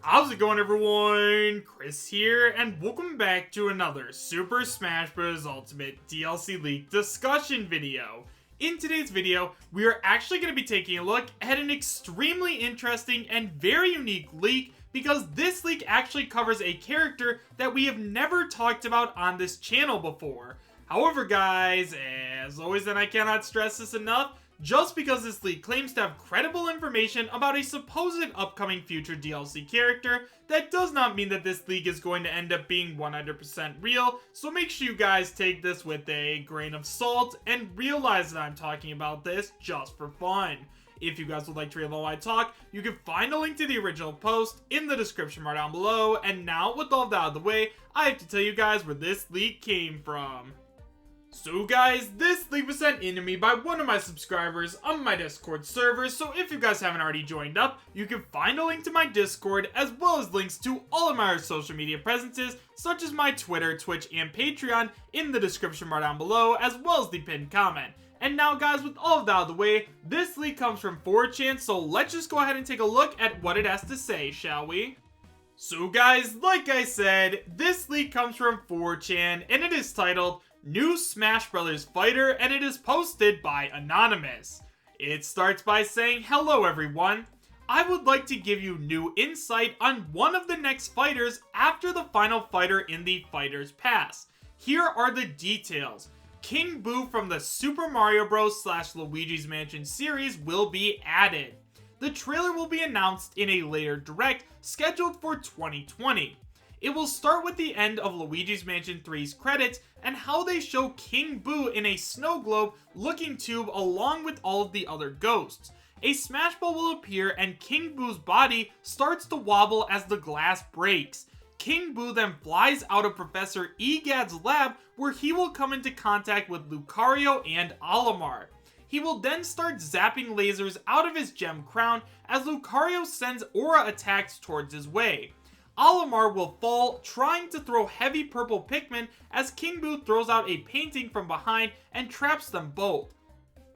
How's it going, everyone? Chris here, and welcome back to another Super Smash Bros. Ultimate DLC leak discussion video. In today's video, we are actually going to be taking a look at an extremely interesting and very unique leak, because this leak actually covers a character that we have never talked about on this channel before. However, guys, as always, and I cannot stress this enough, just because this leak claims to have credible information about a supposed upcoming future DLC character, that does not mean that this leak is going to end up being 100% real, so make sure you guys take this with a grain of salt and realize that I'm talking about this just for fun. If you guys would like to read while I talk, you can find a link to the original post in the description bar down below, and now with all that out of the way, I have to tell you guys where this leak came from. So guys, this leak was sent in to me by one of my subscribers on my Discord server, so if you guys haven't already joined up, you can find a link to my Discord as well as links to all of my social media presences, such as my Twitter, Twitch, and Patreon in the description bar down below, as well as the pinned comment. And now guys, with all of that out of the way, this leak comes from 4chan, so let's just go ahead and take a look at what it has to say, shall we? So guys, like I said, this leak comes from 4chan, and it is titled New Smash Bros. Fighter, and it is posted by Anonymous. It starts by saying, "Hello everyone. I would like to give you new insight on one of the next fighters after the final fighter in the Fighter's Pass. Here are the details. King Boo from the Super Mario Bros. / Luigi's Mansion series will be added. The trailer will be announced in a later direct scheduled for 2020. It will start with the end of Luigi's Mansion 3's credits and how they show King Boo in a snow globe looking tube along with all of the other ghosts. A Smash Ball will appear and King Boo's body starts to wobble as the glass breaks. King Boo then flies out of Professor Egad's lab where he will come into contact with Lucario and Olimar. He will then start zapping lasers out of his gem crown as Lucario sends aura attacks towards his way. Olimar will fall, trying to throw heavy purple Pikmin as King Boo throws out a painting from behind and traps them both.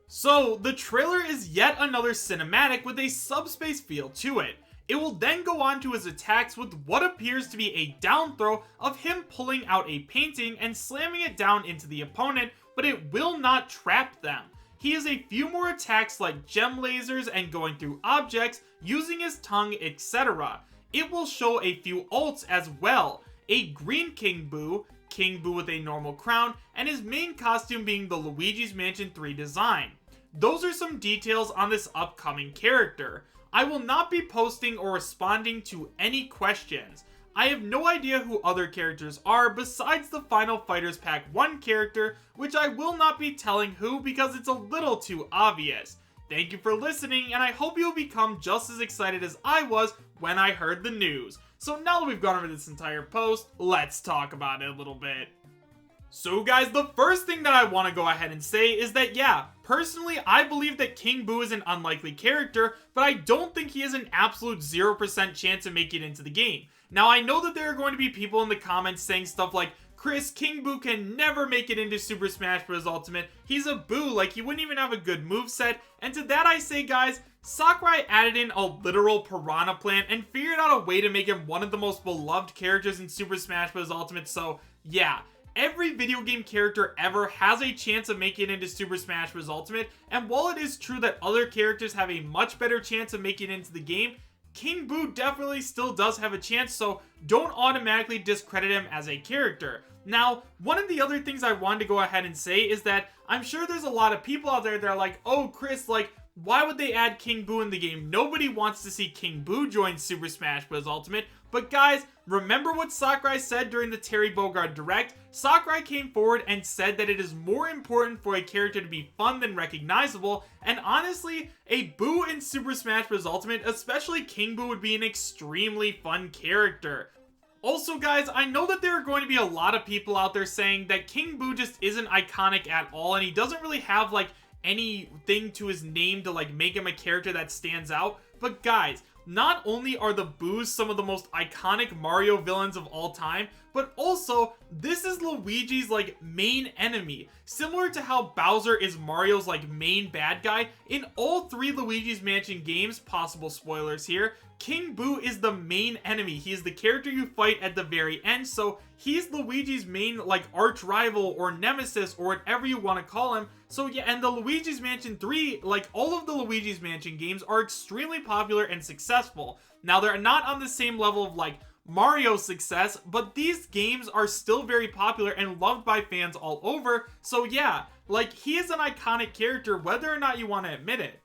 So, the trailer is yet another cinematic with a subspace feel to it. It will then go on to his attacks with what appears to be a down throw of him pulling out a painting and slamming it down into the opponent, but it will not trap them. He has a few more attacks like gem lasers and going through objects, using his tongue, etc. It will show a few ults as well, a green King Boo with a normal crown, and his main costume being the Luigi's Mansion 3 design. Those are some details on this upcoming character. I will not be posting or responding to any questions. I have no idea who other characters are besides the Final Fighters Pack 1 character, which I will not be telling who because it's a little too obvious. Thank you for listening, and I hope you'll become just as excited as I was when I heard the news. So now that we've gone over this entire post, let's talk about it a little bit. So guys, the first thing that I want to go ahead and say is that yeah, personally I believe that King Boo is an unlikely character, but I don't think he has an absolute 0% chance of making it into the game. Now I know that there are going to be people in the comments saying stuff like, Chris, King Boo can never make it into Super Smash Bros. Ultimate. He's a Boo, like he wouldn't even have a good moveset. And to that I say, guys, Sakurai added in a literal piranha plant and figured out a way to make him one of the most beloved characters in Super Smash Bros. Ultimate, so yeah. Every video game character ever has a chance of making it into Super Smash Bros. Ultimate, and while it is true that other characters have a much better chance of making it into the game, King Boo definitely still does have a chance, so don't automatically discredit him as a character. Now, one of the other things I wanted to go ahead and say is that I'm sure there's a lot of people out there that are like, oh Chris, like, why would they add King Boo in the game? Nobody wants to see King Boo join Super Smash Bros. Ultimate. But guys, remember what Sakurai said during the Terry Bogard Direct? Sakurai came forward and said that it is more important for a character to be fun than recognizable, and honestly, a Boo in Super Smash Bros. Ultimate, especially King Boo, would be an extremely fun character. Also guys, I know that there are going to be a lot of people out there saying that King Boo just isn't iconic at all, and he doesn't really have like anything to his name to like make him a character that stands out. But guys, not only are the Boos some of the most iconic Mario villains of all time, but also this is Luigi's like main enemy. Similar to how Bowser is Mario's like main bad guy, in all 3 Luigi's Mansion games, possible spoilers here, King Boo is the main enemy. He is the character you fight at the very end, so he's Luigi's main like arch rival or nemesis or whatever you want to call him. So yeah, and the Luigi's Mansion 3, like all of the Luigi's Mansion games, are extremely popular and successful. Now they're not on the same level of like Mario's success, but these games are still very popular and loved by fans all over. So yeah, like he is an iconic character whether or not you want to admit it.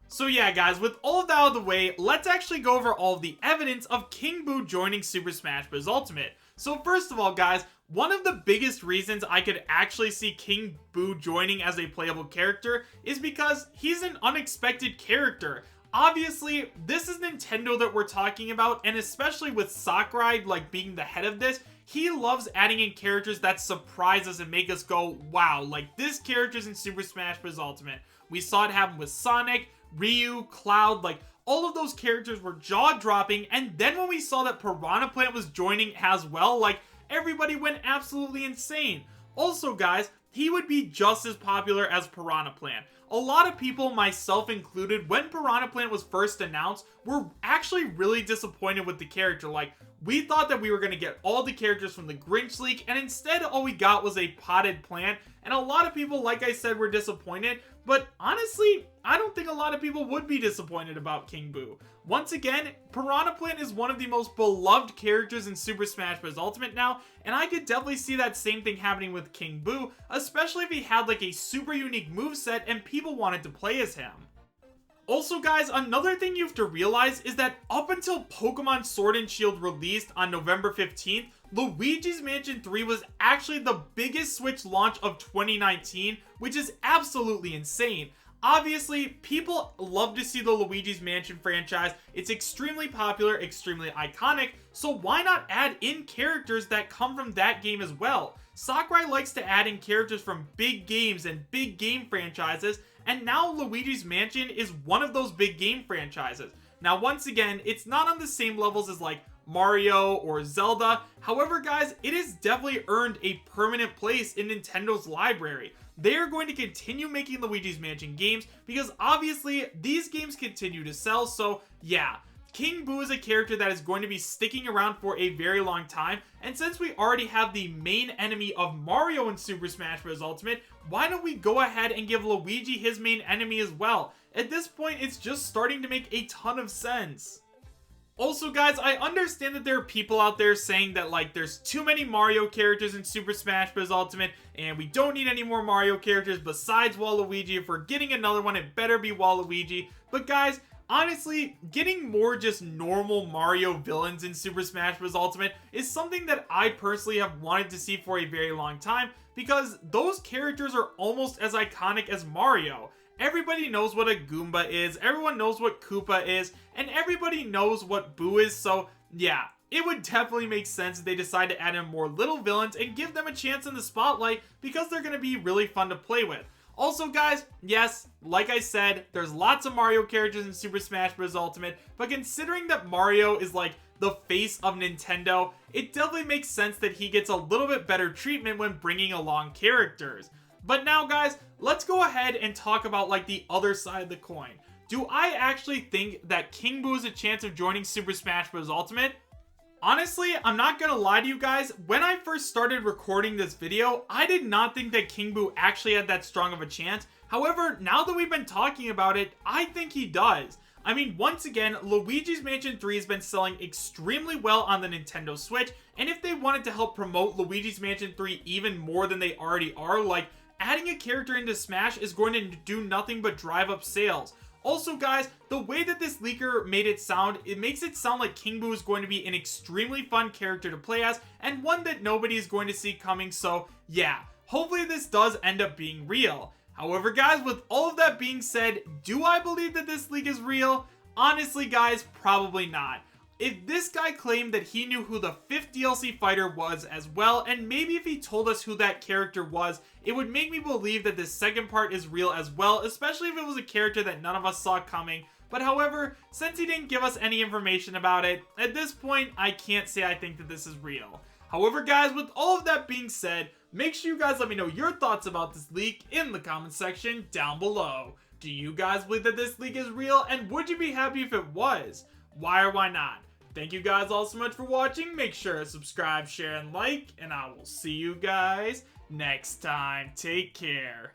So yeah guys, with all of that out of the way, let's actually go over all of the evidence of King Boo joining Super Smash Bros. Ultimate. So first of all guys, one of the biggest reasons I could actually see King Boo joining as a playable character is because he's an unexpected character. Obviously, this is Nintendo that we're talking about, and especially with Sakurai like being the head of this, he loves adding in characters that surprise us and make us go, wow, like this character's in Super Smash Bros. Ultimate. We saw it happen with Sonic, Ryu, Cloud, like all of those characters were jaw-dropping, and then when we saw that Piranha Plant was joining as well, like everybody went absolutely insane. Also guys, he would be just as popular as Piranha Plant. A lot of people, myself included, when Piranha Plant was first announced, were actually really disappointed with the character. Like, we thought that we were going to get all the characters from the Grinch leak, and instead all we got was a potted plant. And a lot of people, like I said, were disappointed. But honestly, I don't think a lot of people would be disappointed about King Boo. Once again, Piranha Plant is one of the most beloved characters in Super Smash Bros. Ultimate now, and I could definitely see that same thing happening with King Boo, especially if he had like a super unique moveset and people wanted to play as him. Also guys, another thing you have to realize is that up until Pokemon Sword and Shield released on November 15th, Luigi's Mansion 3 was actually the biggest Switch launch of 2019, which is absolutely insane. Obviously, people love to see the Luigi's Mansion franchise. It's extremely popular, extremely iconic, so why not add in characters that come from that game as well? Sakurai likes to add in characters from big games and big game franchises, and now Luigi's Mansion is one of those big game franchises. Now, once again, it's not on the same levels as like Mario or Zelda. However, guys, it has definitely earned a permanent place in Nintendo's library. They are going to continue making Luigi's Mansion games because obviously these games continue to sell. So yeah, King Boo is a character that is going to be sticking around for a very long time. And since we already have the main enemy of Mario in Super Smash Bros. Ultimate, why don't we go ahead and give Luigi his main enemy as well? At this point, it's just starting to make a ton of sense. Also guys, I understand that there are people out there saying that like there's too many Mario characters in Super Smash Bros. Ultimate and we don't need any more Mario characters besides Waluigi. If we're getting another one, it better be Waluigi. But guys, honestly, getting more just normal Mario villains in Super Smash Bros. Ultimate is something that I personally have wanted to see for a very long time because those characters are almost as iconic as Mario. Everybody knows what a Goomba is, everyone knows what Koopa is, and everybody knows what Boo is, so yeah, it would definitely make sense if they decide to add in more little villains and give them a chance in the spotlight because they're going to be really fun to play with. Also guys, yes, like I said, there's lots of Mario characters in Super Smash Bros. Ultimate, but considering that Mario is like the face of Nintendo, it definitely makes sense that he gets a little bit better treatment when bringing along characters. But now guys, let's go ahead and talk about like the other side of the coin. Do I actually think that King Boo has a chance of joining Super Smash Bros. Ultimate? Honestly, I'm not gonna lie to you guys, when I first started recording this video, I did not think that King Boo actually had that strong of a chance. However, now that we've been talking about it, I think he does. I mean, once again, Luigi's Mansion 3 has been selling extremely well on the Nintendo Switch, and if they wanted to help promote Luigi's Mansion 3 even more than they already are, like, adding a character into Smash is going to do nothing but drive up sales. Also guys, the way that this leaker made it sound, it makes it sound like King Boo is going to be an extremely fun character to play as, and one that nobody is going to see coming, so yeah, hopefully this does end up being real. However guys, with all of that being said, do I believe that this leak is real? Honestly guys, probably not. If this guy claimed that he knew who the 5th DLC fighter was as well, and maybe if he told us who that character was, it would make me believe that this second part is real as well, especially if it was a character that none of us saw coming. But however, since he didn't give us any information about it, at this point, I can't say I think that this is real. However, guys, with all of that being said, make sure you guys let me know your thoughts about this leak in the comment section down below. Do you guys believe that this leak is real, and would you be happy if it was? Why or why not? Thank you guys all so much for watching. Make sure to subscribe, share, and like, and I will see you guys next time. Take care.